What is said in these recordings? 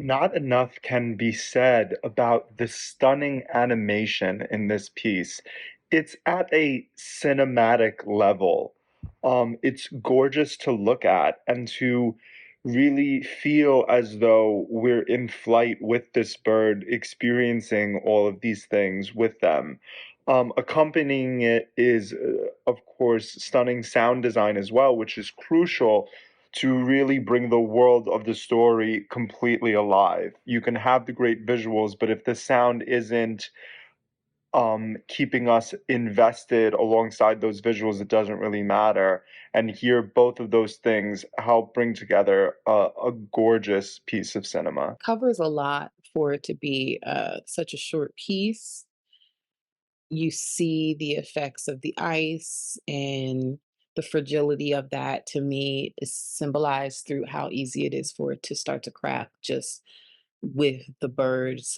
not enough can be said about the stunning animation in this piece. It's at a cinematic level. It's gorgeous to look at and to really feel as though we're in flight with this bird, experiencing all of these things with them. Accompanying it is, of course, stunning sound design as well, which is crucial to really bring the world of the story completely alive. You can have the great visuals, but if the sound isn't keeping us invested alongside those visuals, it doesn't really matter. And here, both of those things help bring together a gorgeous piece of cinema. Covers a lot for it to be such a short piece. You see the effects of the ice and the fragility of that to me is symbolized through how easy it is for it to start to crack just with the birds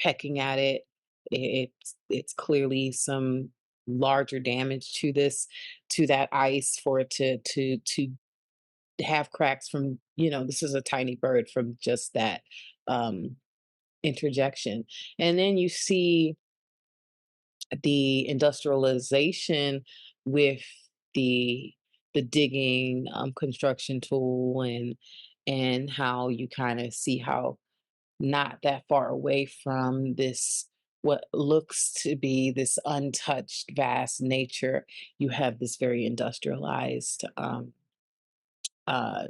pecking at it. It's clearly some larger damage to this to that ice for it to have cracks from, this is a tiny bird from just that um interjection. And then you see the industrialization with the the digging construction tool and how you kind of see how not that far away from this what looks to be this untouched vast nature, you have this very industrialized uh,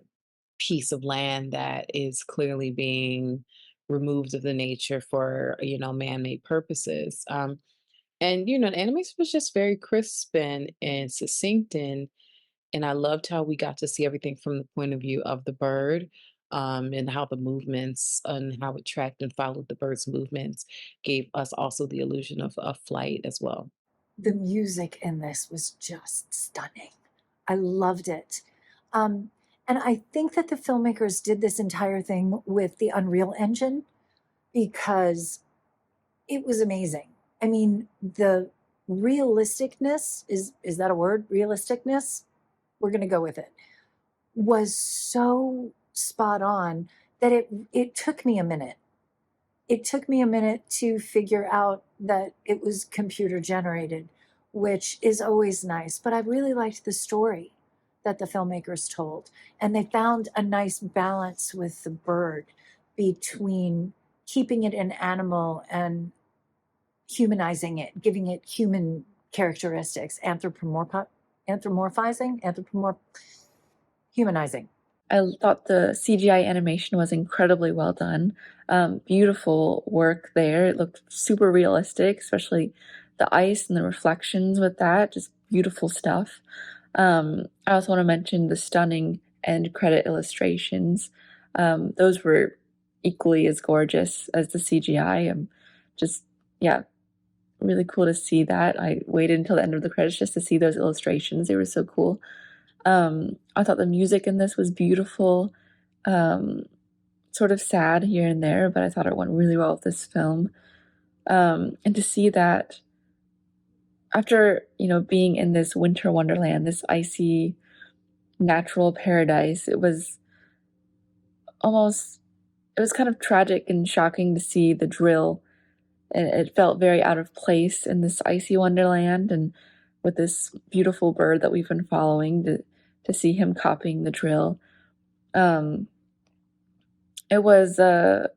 piece of land that is clearly being removed of the nature for man-made purposes. And the animation was just very crisp and succinct, and I loved how we got to see everything from the point of view of the bird, and how the movements and how it tracked and followed the bird's movements gave us also the illusion of flight as well. The music in this was just stunning. I loved it. Um, and I think that the filmmakers did this entire thing with the Unreal Engine because it was amazing. I mean, the realisticness is that a word? Realisticness? We're going to go with it. Was so spot on that it took me a minute. It took me a minute to figure out that it was computer generated, which is always nice. But I really liked the story that the filmmakers told. And they found a nice balance with the bird between keeping it an animal and humanizing it, giving it human characteristics, humanizing. I thought the CGI animation was incredibly well done. Beautiful work there. It looked super realistic, especially the ice and the reflections with that. Just beautiful stuff. I also want to mention the stunning end credit illustrations. Those were equally as gorgeous as the CGI. Just, yeah, really cool to see that. I waited until the end of the credits just to see those illustrations. They were so cool. I thought the music in this was beautiful, sort of sad here and there, but I thought it went really well with this film. And to see that after, being in this winter wonderland, this icy natural paradise, it was almost, it was kind of tragic and shocking to see the drill. It felt very out of place in this icy wonderland, and with this beautiful bird that we've been following, to see him copying the drill. It was a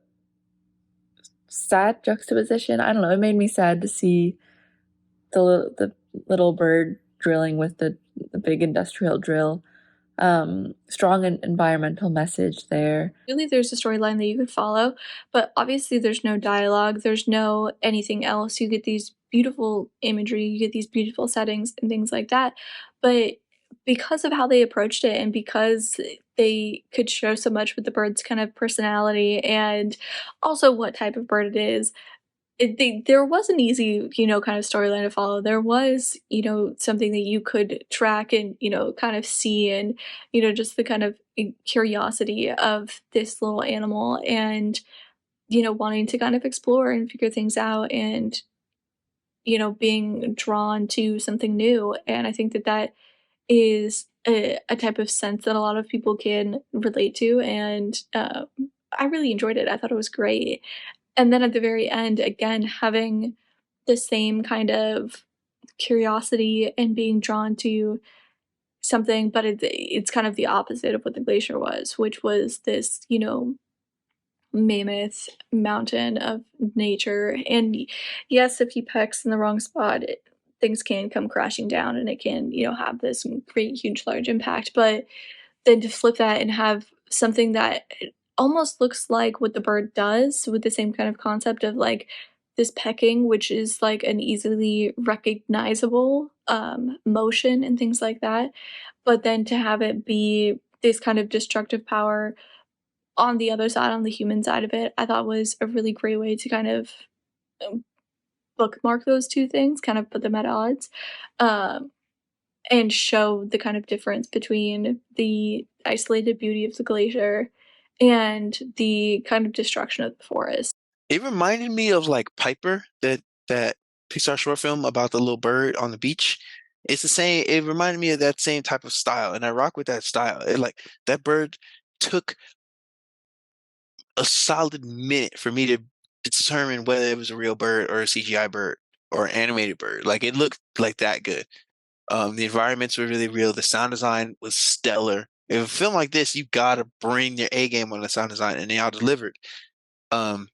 sad juxtaposition. I don't know. It made me sad to see the little bird drilling with the big industrial drill. Strong environmental message there. Really, there's a storyline that you could follow, but obviously there's no dialogue, there's no anything else. You get these beautiful imagery, you get these beautiful settings and things like that. But because of how they approached it and because they could show so much with the bird's kind of personality and also what type of bird it is, there was an easy, kind of storyline to follow. There was, something that you could track and, kind of see and, just the kind of curiosity of this little animal and, wanting to kind of explore and figure things out and, being drawn to something new. And I think that that is a type of sense that a lot of people can relate to and I really enjoyed it. I thought it was great. And then at the very end, again, having the same kind of curiosity and being drawn to something, but it's kind of the opposite of what the glacier was, which was this, you know, mammoth mountain of nature. And yes, if you pecs in the wrong spot, things can come crashing down and it can, you know, have this great, huge, large impact. But then to flip that and have something that almost looks like what the bird does with the same kind of concept of like this pecking, which is like an easily recognizable motion and things like that. But then to have it be this kind of destructive power on the other side, on the human side of it, I thought was a really great way to kind of um, bookmark those two things, kind of put them at odds, um, and show the kind of difference between the isolated beauty of the glacier and the kind of destruction of the forest. It reminded me of like Piper, that Pixar short film about the little bird on the beach. It's the same. It reminded me of that same type of style, and I rock with that style. Like that bird took a solid minute for me to determine whether it was a real bird or a CGI bird or an animated bird. Like it looked like that good. The environments were really real. The sound design was stellar. If a film like this, you gotta bring your A game on the sound design, and they all delivered. Um,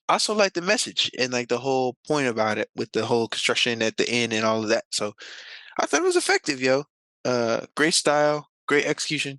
I also like the message and like the whole point about it with the whole construction at the end and all of that. So I thought it was effective, yo. Great style, great execution.